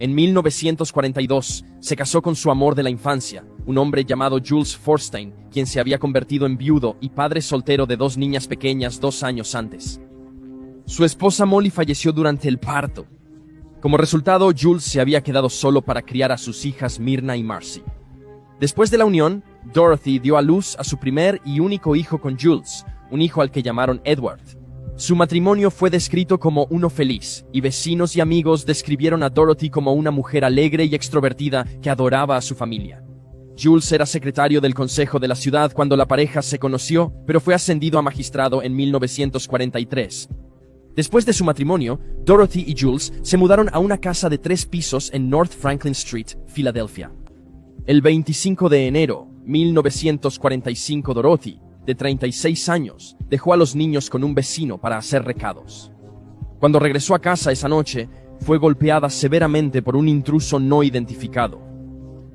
En 1942, se casó con su amor de la infancia, un hombre llamado Jules Forstein, quien se había convertido en viudo y padre soltero de 2 niñas pequeñas 2 años antes. Su esposa Molly falleció durante el parto. Como resultado, Jules se había quedado solo para criar a sus hijas Myrna y Marcy. Después de la unión, Dorothy dio a luz a su primer y único hijo con Jules, un hijo al que llamaron Edward. Su matrimonio fue descrito como uno feliz, y vecinos y amigos describieron a Dorothy como una mujer alegre y extrovertida que adoraba a su familia. Jules era secretario del consejo de la ciudad cuando la pareja se conoció, pero fue ascendido a magistrado en 1943. Después de su matrimonio, Dorothy y Jules se mudaron a una casa de 3 pisos en North Franklin Street, Filadelfia. El 25 de enero de 1945, Dorothy, de 36 años, dejó a los niños con un vecino para hacer recados. Cuando regresó a casa esa noche, fue golpeada severamente por un intruso no identificado.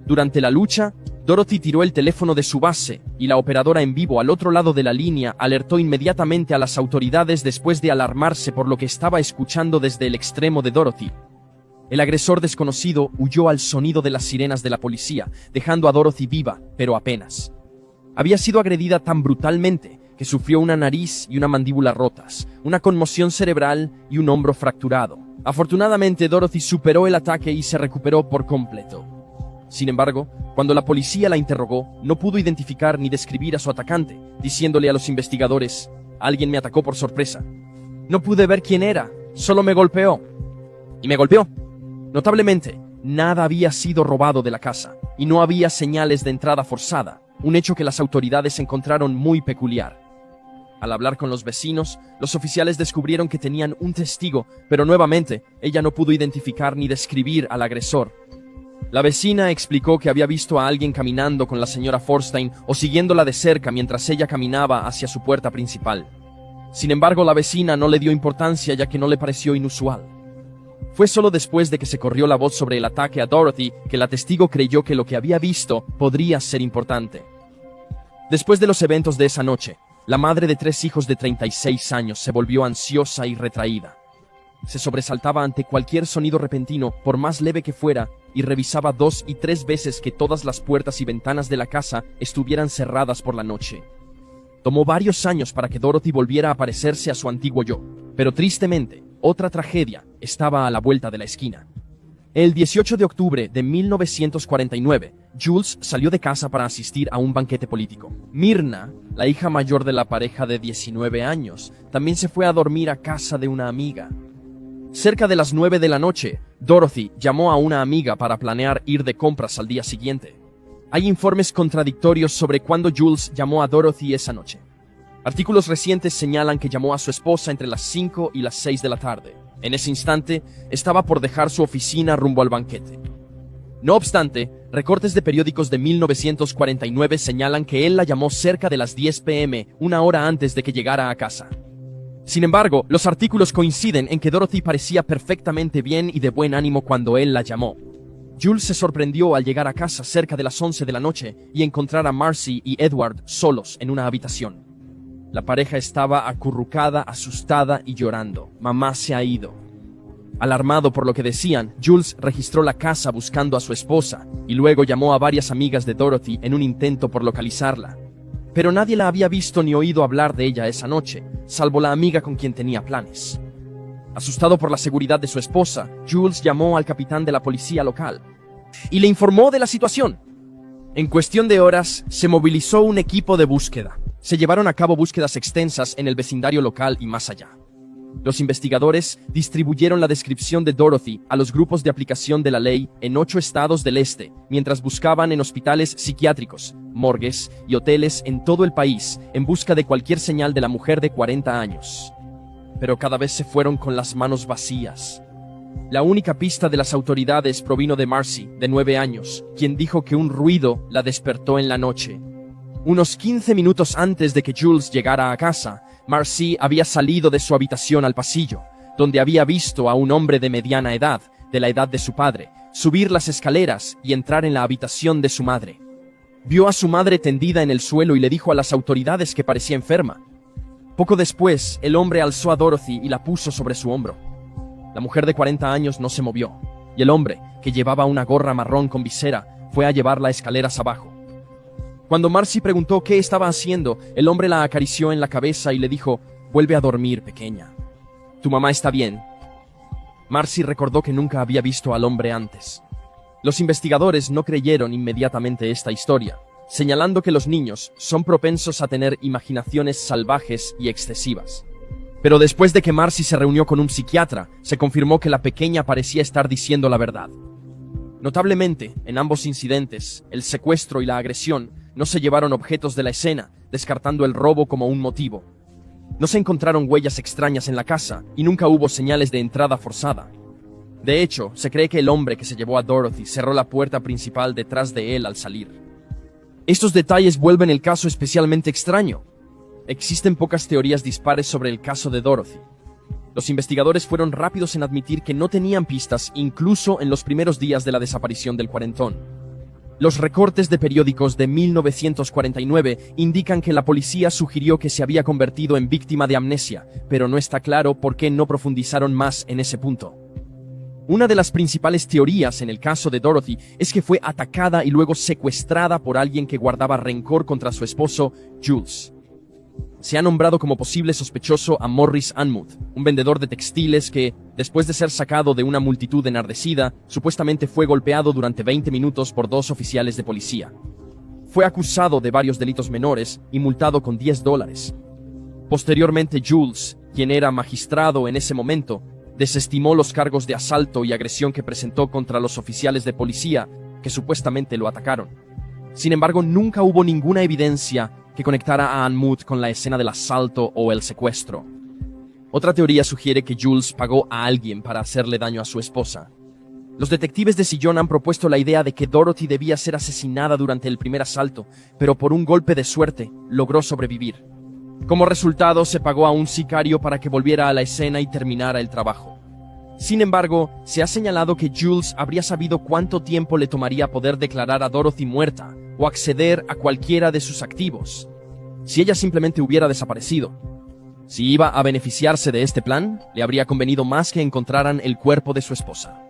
Durante la lucha, Dorothy tiró el teléfono de su base y la operadora en vivo al otro lado de la línea alertó inmediatamente a las autoridades después de alarmarse por lo que estaba escuchando desde el extremo de Dorothy. El agresor desconocido huyó al sonido de las sirenas de la policía, dejando a Dorothy viva, pero apenas. Había sido agredida tan brutalmente que sufrió una nariz y una mandíbula rotas, una conmoción cerebral y un hombro fracturado. Afortunadamente, Dorothy superó el ataque y se recuperó por completo. Sin embargo, cuando la policía la interrogó, no pudo identificar ni describir a su atacante, diciéndole a los investigadores: «Alguien me atacó por sorpresa. No pude ver quién era, solo me golpeó. Y me golpeó». Notablemente, nada había sido robado de la casa, y no había señales de entrada forzada, un hecho que las autoridades encontraron muy peculiar. Al hablar con los vecinos, los oficiales descubrieron que tenían un testigo, pero nuevamente, ella no pudo identificar ni describir al agresor. La vecina explicó que había visto a alguien caminando con la señora Forstein o siguiéndola de cerca mientras ella caminaba hacia su puerta principal. Sin embargo, la vecina no le dio importancia ya que no le pareció inusual. Fue solo después de que se corrió la voz sobre el ataque a Dorothy que la testigo creyó que lo que había visto podría ser importante. Después de los eventos de esa noche, la madre de 3 hijos de 36 años se volvió ansiosa y retraída. Se sobresaltaba ante cualquier sonido repentino, por más leve que fuera, y revisaba 2 y 3 veces que todas las puertas y ventanas de la casa estuvieran cerradas por la noche. Tomó varios años para que Dorothy volviera a parecerse a su antiguo yo, pero tristemente, otra tragedia estaba a la vuelta de la esquina. El 18 de octubre de 1949, Jules salió de casa para asistir a un banquete político. Myrna, la hija mayor de la pareja de 19 años, también se fue a dormir a casa de una amiga. Cerca de las 9 de la noche, Dorothy llamó a una amiga para planear ir de compras al día siguiente. Hay informes contradictorios sobre cuándo Jules llamó a Dorothy esa noche. Artículos recientes señalan que llamó a su esposa entre las 5 y las 6 de la tarde. En ese instante, estaba por dejar su oficina rumbo al banquete. No obstante, recortes de periódicos de 1949 señalan que él la llamó cerca de las 10 p.m., una hora antes de que llegara a casa. Sin embargo, los artículos coinciden en que Dorothy parecía perfectamente bien y de buen ánimo cuando él la llamó. Jules se sorprendió al llegar a casa cerca de las 11 de la noche y encontrar a Marcy y Edward solos en una habitación. La pareja estaba acurrucada, asustada y llorando. Mamá se ha ido. Alarmado por lo que decían, Jules registró la casa buscando a su esposa y luego llamó a varias amigas de Dorothy en un intento por localizarla. Pero nadie la había visto ni oído hablar de ella esa noche, salvo la amiga con quien tenía planes. Asustado por la seguridad de su esposa, Jules llamó al capitán de la policía local y le informó de la situación. En cuestión de horas, se movilizó un equipo de búsqueda. Se llevaron a cabo búsquedas extensas en el vecindario local y más allá. Los investigadores distribuyeron la descripción de Dorothy a los grupos de aplicación de la ley en 8 estados del este, mientras buscaban en hospitales psiquiátricos, morgues y hoteles en todo el país en busca de cualquier señal de la mujer de 40 años. Pero cada vez se fueron con las manos vacías. La única pista de las autoridades provino de Marcy, de 9 años, quien dijo que un ruido la despertó en la noche. Unos 15 minutos antes de que Jules llegara a casa, Marcy había salido de su habitación al pasillo, donde había visto a un hombre de mediana edad, de la edad de su padre, subir las escaleras y entrar en la habitación de su madre. Vio a su madre tendida en el suelo y le dijo a las autoridades que parecía enferma. Poco después, el hombre alzó a Dorothy y la puso sobre su hombro. La mujer de 40 años no se movió, y el hombre, que llevaba una gorra marrón con visera, fue a llevarla escaleras abajo. Cuando Marcy preguntó qué estaba haciendo, el hombre la acarició en la cabeza y le dijo: «Vuelve a dormir, pequeña. Tu mamá está bien». Marcy recordó que nunca había visto al hombre antes. Los investigadores no creyeron inmediatamente esta historia, señalando que los niños son propensos a tener imaginaciones salvajes y excesivas. Pero después de que Marcy se reunió con un psiquiatra, se confirmó que la pequeña parecía estar diciendo la verdad. Notablemente, en ambos incidentes, el secuestro y la agresión no se llevaron objetos de la escena, descartando el robo como un motivo. No se encontraron huellas extrañas en la casa y nunca hubo señales de entrada forzada. De hecho, se cree que el hombre que se llevó a Dorothy cerró la puerta principal detrás de él al salir. Estos detalles vuelven el caso especialmente extraño. Existen pocas teorías dispares sobre el caso de Dorothy. Los investigadores fueron rápidos en admitir que no tenían pistas incluso en los primeros días de la desaparición del cuarentón. Los recortes de periódicos de 1949 indican que la policía sugirió que se había convertido en víctima de amnesia, pero no está claro por qué no profundizaron más en ese punto. Una de las principales teorías en el caso de Dorothy es que fue atacada y luego secuestrada por alguien que guardaba rencor contra su esposo, Jules. Se ha nombrado como posible sospechoso a Morris Anmuth, un vendedor de textiles que, después de ser sacado de una multitud enardecida, supuestamente fue golpeado durante 20 minutos por 2 oficiales de policía. Fue acusado de varios delitos menores y multado con $10. Posteriormente, Jules, quien era magistrado en ese momento, desestimó los cargos de asalto y agresión que presentó contra los oficiales de policía que supuestamente lo atacaron. Sin embargo, nunca hubo ninguna evidencia que conectara a Anmuth con la escena del asalto o el secuestro. Otra teoría sugiere que Jules pagó a alguien para hacerle daño a su esposa. Los detectives de Sillon han propuesto la idea de que Dorothy debía ser asesinada durante el primer asalto, pero por un golpe de suerte logró sobrevivir. Como resultado, se pagó a un sicario para que volviera a la escena y terminara el trabajo. Sin embargo, se ha señalado que Jules habría sabido cuánto tiempo le tomaría poder declarar a Dorothy muerta o acceder a cualquiera de sus activos, si ella simplemente hubiera desaparecido. Si iba a beneficiarse de este plan, le habría convenido más que encontraran el cuerpo de su esposa.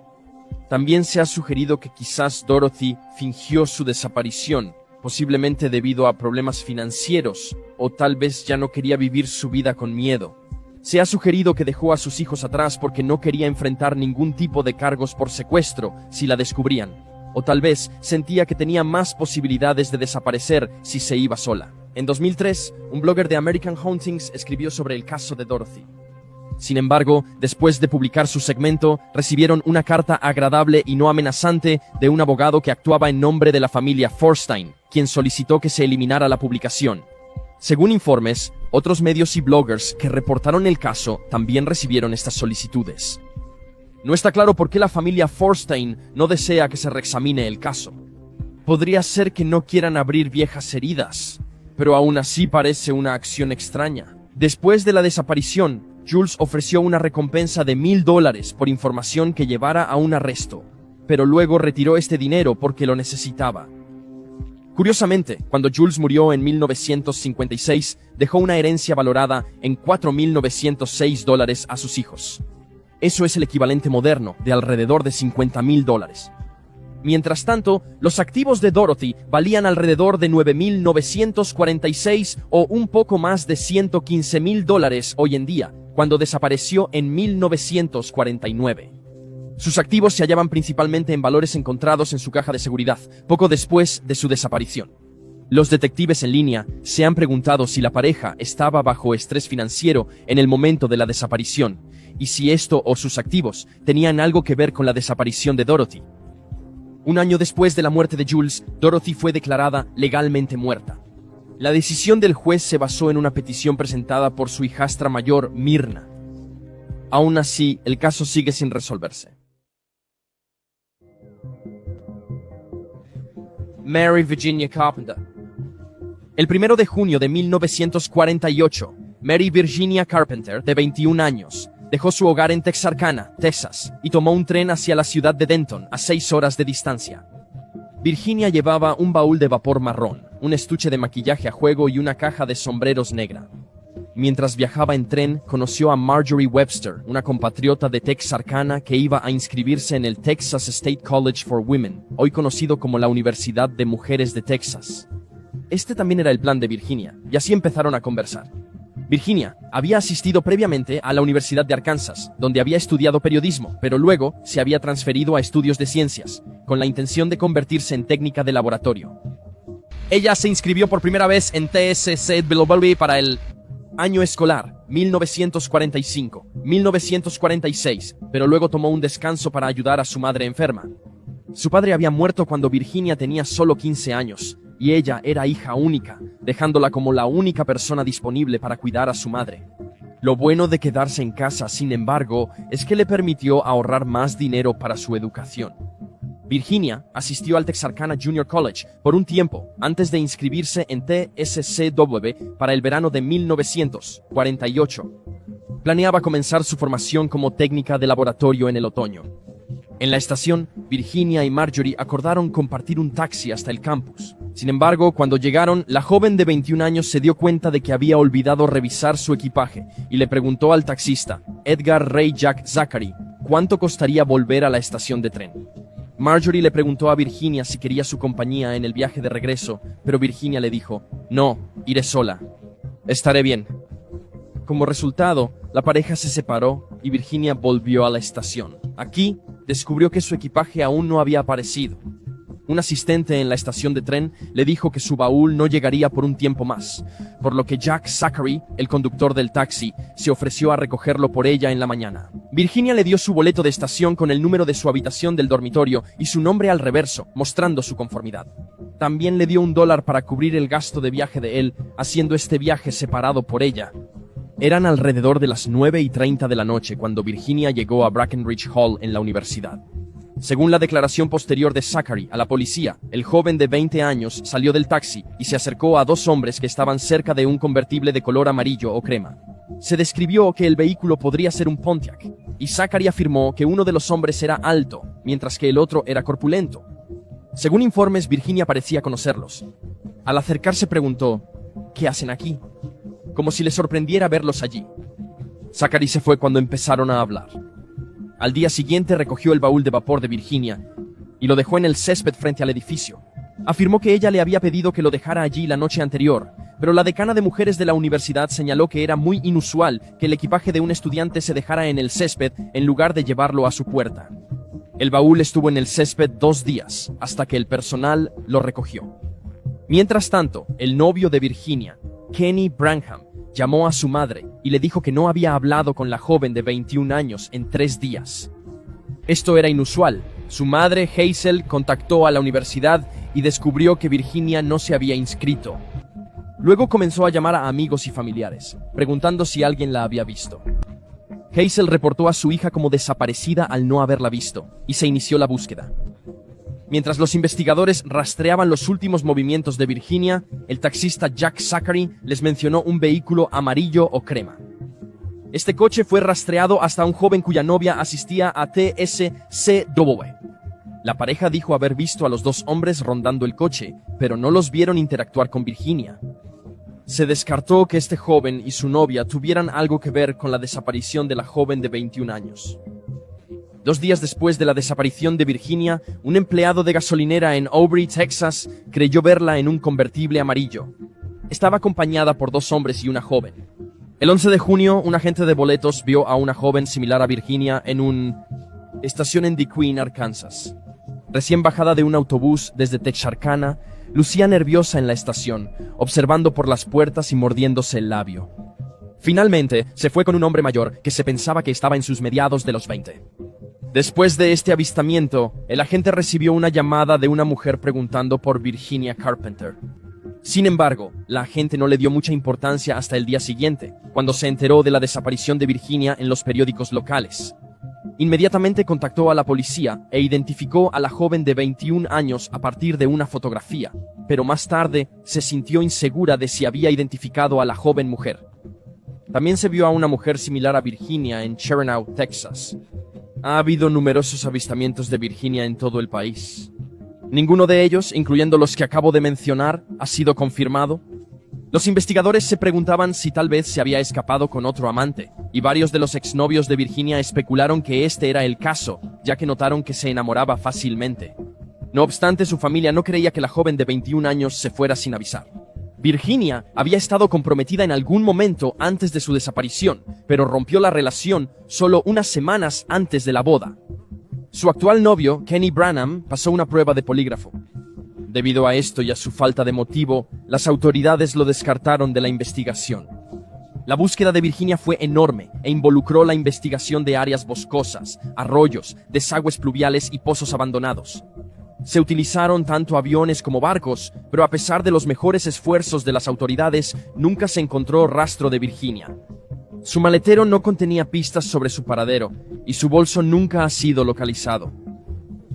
También se ha sugerido que quizás Dorothy fingió su desaparición, posiblemente debido a problemas financieros, o tal vez ya no quería vivir su vida con miedo. Se ha sugerido que dejó a sus hijos atrás porque no quería enfrentar ningún tipo de cargos por secuestro si la descubrían, o tal vez sentía que tenía más posibilidades de desaparecer si se iba sola. En 2003, un blogger de American Hauntings escribió sobre el caso de Dorothy. Sin embargo, después de publicar su segmento, recibieron una carta agradable y no amenazante de un abogado que actuaba en nombre de la familia Forstein, quien solicitó que se eliminara la publicación. Según informes, otros medios y bloggers que reportaron el caso también recibieron estas solicitudes. No está claro por qué la familia Forstein no desea que se reexamine el caso. Podría ser que no quieran abrir viejas heridas, pero aún así parece una acción extraña. Después de la desaparición, Jules ofreció una recompensa de $1,000 por información que llevara a un arresto, pero luego retiró este dinero porque lo necesitaba. Curiosamente, cuando Jules murió en 1956, dejó una herencia valorada en $4,906 a sus hijos. Eso es el equivalente moderno de alrededor de $50,000. Mientras tanto, los activos de Dorothy valían alrededor de $9,946 o un poco más de $115,000 hoy en día, cuando desapareció en 1949. Sus activos se hallaban principalmente en valores encontrados en su caja de seguridad, poco después de su desaparición. Los detectives en línea se han preguntado si la pareja estaba bajo estrés financiero en el momento de la desaparición, y si esto o sus activos tenían algo que ver con la desaparición de Dorothy. Un año después de la muerte de Jules, Dorothy fue declarada legalmente muerta. La decisión del juez se basó en una petición presentada por su hijastra mayor, Myrna. Aún así, el caso sigue sin resolverse. Mary Virginia Carpenter. El 1 de junio de 1948, Mary Virginia Carpenter, de 21 años, dejó su hogar en Texarkana, Texas, y tomó un tren hacia la ciudad de Denton, a 6 horas de distancia. Virginia llevaba un baúl de vapor marrón, un estuche de maquillaje a juego y una caja de sombreros negra. Mientras viajaba en tren, conoció a Marjorie Webster, una compatriota de Texarkana que iba a inscribirse en el Texas State College for Women, hoy conocido como la Universidad de Mujeres de Texas. Este también era el plan de Virginia, y así empezaron a conversar. Virginia había asistido previamente a la Universidad de Arkansas, donde había estudiado periodismo, pero luego se había transferido a estudios de ciencias, con la intención de convertirse en técnica de laboratorio. Ella se inscribió por primera vez en TSCW para el año escolar 1945-1946, pero luego tomó un descanso para ayudar a su madre enferma. Su padre había muerto cuando Virginia tenía solo 15 años, y ella era hija única, dejándola como la única persona disponible para cuidar a su madre. Lo bueno de quedarse en casa, sin embargo, es que le permitió ahorrar más dinero para su educación. Virginia asistió al Texarkana Junior College por un tiempo antes de inscribirse en TSCW para el verano de 1948. Planeaba comenzar su formación como técnica de laboratorio en el otoño. En la estación, Virginia y Marjorie acordaron compartir un taxi hasta el campus. Sin embargo, cuando llegaron, la joven de 21 años se dio cuenta de que había olvidado revisar su equipaje y le preguntó al taxista, Edgar Ray Jack Zachary, cuánto costaría volver a la estación de tren. Marjorie le preguntó a Virginia si quería su compañía en el viaje de regreso, pero Virginia le dijo, no, iré sola. Estaré bien. Como resultado, la pareja se separó y Virginia volvió a la estación. Aquí, descubrió que su equipaje aún no había aparecido. Un asistente en la estación de tren le dijo que su baúl no llegaría por un tiempo más, por lo que Jack Zachary, el conductor del taxi, se ofreció a recogerlo por ella en la mañana. Virginia le dio su boleto de estación con el número de su habitación del dormitorio y su nombre al reverso, mostrando su conformidad. También le dio $1 para cubrir el gasto de viaje de él, haciendo este viaje separado por ella. Eran alrededor de las 9:30 de la noche cuando Virginia llegó a Brackenridge Hall en la universidad. Según la declaración posterior de Zachary a la policía, el joven de 20 años salió del taxi y se acercó a dos hombres que estaban cerca de un convertible de color amarillo o crema. Se describió que el vehículo podría ser un Pontiac, y Zachary afirmó que uno de los hombres era alto, mientras que el otro era corpulento. Según informes, Virginia parecía conocerlos. Al acercarse preguntó, ¿qué hacen aquí? Como si le sorprendiera verlos allí. Zachary se fue cuando empezaron a hablar. Al día siguiente recogió el baúl de vapor de Virginia y lo dejó en el césped frente al edificio. Afirmó que ella le había pedido que lo dejara allí la noche anterior, pero la decana de mujeres de la universidad señaló que era muy inusual que el equipaje de un estudiante se dejara en el césped en lugar de llevarlo a su puerta. El baúl estuvo en el césped 2 días, hasta que el personal lo recogió. Mientras tanto, el novio de Virginia, Kenny Branham, llamó a su madre y le dijo que no había hablado con la joven de 21 años en 3 días. Esto era inusual. Su madre, Hazel, contactó a la universidad y descubrió que Virginia no se había inscrito. Luego comenzó a llamar a amigos y familiares, preguntando si alguien la había visto. Hazel reportó a su hija como desaparecida al no haberla visto, y se inició la búsqueda. Mientras los investigadores rastreaban los últimos movimientos de Virginia, el taxista Jack Zachary les mencionó un vehículo amarillo o crema. Este coche fue rastreado hasta un joven cuya novia asistía a TSCW. La pareja dijo haber visto a los 2 hombres rondando el coche, pero no los vieron interactuar con Virginia. Se descartó que este joven y su novia tuvieran algo que ver con la desaparición de la joven de 21 años. 2 días después de la desaparición de Virginia, un empleado de gasolinera en Aubrey, Texas, creyó verla en un convertible amarillo. Estaba acompañada por 2 hombres y una joven. El 11 de junio, un agente de boletos vio a una joven similar a Virginia en una estación en DeQueen, Arkansas. Recién bajada de un autobús desde Texarkana, lucía nerviosa en la estación, observando por las puertas y mordiéndose el labio. Finalmente, se fue con un hombre mayor que se pensaba que estaba en sus mediados de los 20. Después de este avistamiento, el agente recibió una llamada de una mujer preguntando por Virginia Carpenter. Sin embargo, la agente no le dio mucha importancia hasta el día siguiente, cuando se enteró de la desaparición de Virginia en los periódicos locales. Inmediatamente contactó a la policía e identificó a la joven de 21 años a partir de una fotografía, pero más tarde se sintió insegura de si había identificado a la joven mujer. También se vio a una mujer similar a Virginia en Chernow, Texas. Ha habido numerosos avistamientos de Virginia en todo el país. Ninguno de ellos, incluyendo los que acabo de mencionar, ha sido confirmado. Los investigadores se preguntaban si tal vez se había escapado con otro amante, y varios de los exnovios de Virginia especularon que este era el caso, ya que notaron que se enamoraba fácilmente. No obstante, su familia no creía que la joven de 21 años se fuera sin avisar. Virginia había estado comprometida en algún momento antes de su desaparición, pero rompió la relación solo unas semanas antes de la boda. Su actual novio, Kenny Branham, pasó una prueba de polígrafo. Debido a esto y a su falta de motivo, las autoridades lo descartaron de la investigación. La búsqueda de Virginia fue enorme e involucró la investigación de áreas boscosas, arroyos, desagües pluviales y pozos abandonados. Se utilizaron tanto aviones como barcos, pero a pesar de los mejores esfuerzos de las autoridades, nunca se encontró rastro de Virginia. Su maletero no contenía pistas sobre su paradero, y su bolso nunca ha sido localizado.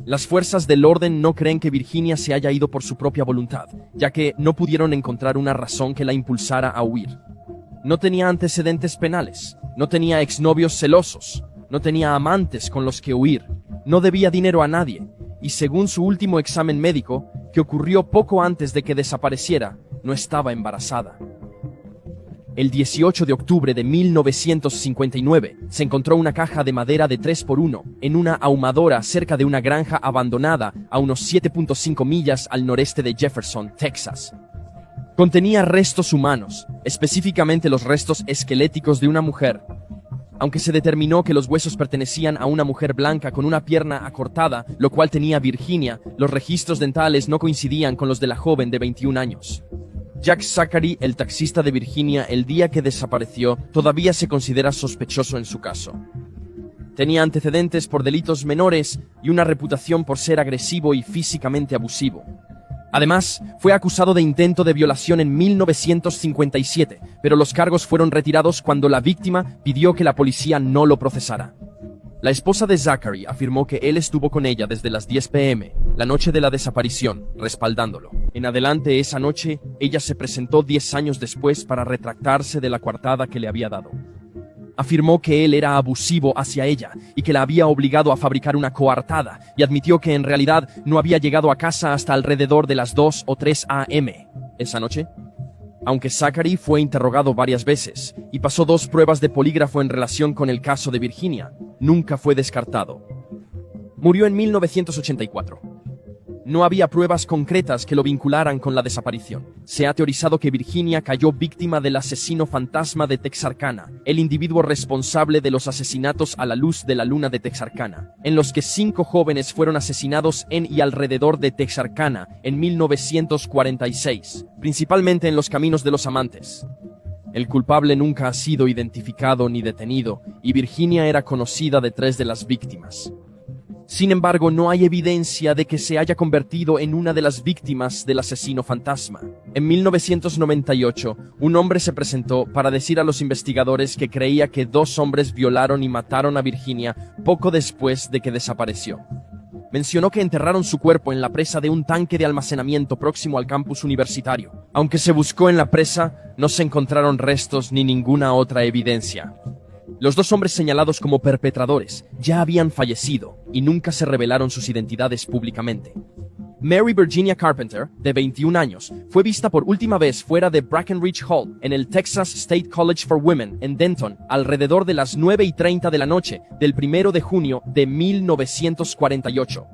Las fuerzas del orden no creen que Virginia se haya ido por su propia voluntad, ya que no pudieron encontrar una razón que la impulsara a huir. No tenía antecedentes penales, no tenía exnovios celosos, no tenía amantes con los que huir, no debía dinero a nadie, y según su último examen médico, que ocurrió poco antes de que desapareciera, no estaba embarazada. El 18 de octubre de 1959 se encontró una caja de madera de 3x1 en una ahumadora cerca de una granja abandonada a unos 7.5 millas al noreste de Jefferson, Texas. Contenía restos humanos, específicamente los restos esqueléticos de una mujer. Aunque se determinó que los huesos pertenecían a una mujer blanca con una pierna acortada, lo cual tenía Virginia, los registros dentales no coincidían con los de la joven de 21 años. Jack Zachary, el taxista de Virginia el día que desapareció, todavía se considera sospechoso en su caso. Tenía antecedentes por delitos menores y una reputación por ser agresivo y físicamente abusivo. Además, fue acusado de intento de violación en 1957, pero los cargos fueron retirados cuando la víctima pidió que la policía no lo procesara. La esposa de Zachary afirmó que él estuvo con ella desde las 10 p.m., la noche de la desaparición, respaldándolo. En adelante esa noche, ella se presentó 10 años después para retractarse de la coartada que le había dado. Afirmó que él era abusivo hacia ella y que la había obligado a fabricar una coartada, y admitió que en realidad no había llegado a casa hasta alrededor de las 2 o 3 a.m. esa noche. Aunque Zachary fue interrogado varias veces y pasó 2 pruebas de polígrafo en relación con el caso de Virginia, nunca fue descartado. Murió en 1984. No había pruebas concretas que lo vincularan con la desaparición. Se ha teorizado que Virginia cayó víctima del asesino fantasma de Texarkana, el individuo responsable de los asesinatos a la luz de la luna de Texarkana, en los que 5 jóvenes fueron asesinados en y alrededor de Texarkana en 1946, principalmente en los caminos de los amantes. El culpable nunca ha sido identificado ni detenido, y Virginia era conocida de 3 de las víctimas. Sin embargo, no hay evidencia de que se haya convertido en una de las víctimas del asesino fantasma. En 1998, un hombre se presentó para decir a los investigadores que creía que 2 hombres violaron y mataron a Virginia poco después de que desapareció. Mencionó que enterraron su cuerpo en la presa de un tanque de almacenamiento próximo al campus universitario. Aunque se buscó en la presa, no se encontraron restos ni ninguna otra evidencia. Los 2 hombres señalados como perpetradores ya habían fallecido y nunca se revelaron sus identidades públicamente. Mary Virginia Carpenter, de 21 años, fue vista por última vez fuera de Brackenridge Hall en el Texas State College for Women en Denton alrededor de las 9:30 de la noche del 1 de junio de 1948.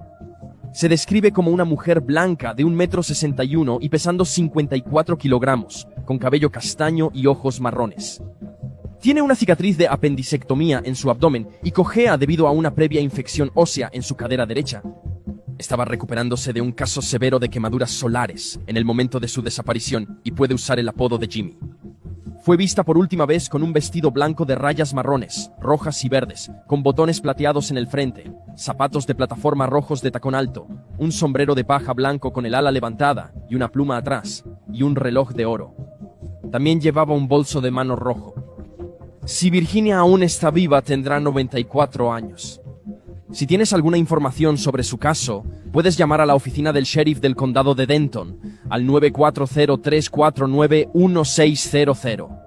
Se describe como una mujer blanca de 1,61 m y pesando 54 kilogramos, con cabello castaño y ojos marrones. Tiene una cicatriz de apendicectomía en su abdomen y cojea debido a una previa infección ósea en su cadera derecha. Estaba recuperándose de un caso severo de quemaduras solares en el momento de su desaparición y puede usar el apodo de Jimmy. Fue vista por última vez con un vestido blanco de rayas marrones, rojas y verdes, con botones plateados en el frente, zapatos de plataforma rojos de tacón alto, un sombrero de paja blanco con el ala levantada y una pluma atrás, y un reloj de oro. También llevaba un bolso de mano rojo. Si Virginia aún está viva, tendrá 94 años. Si tienes alguna información sobre su caso, puedes llamar a la oficina del sheriff del condado de Denton al 940-349-1600.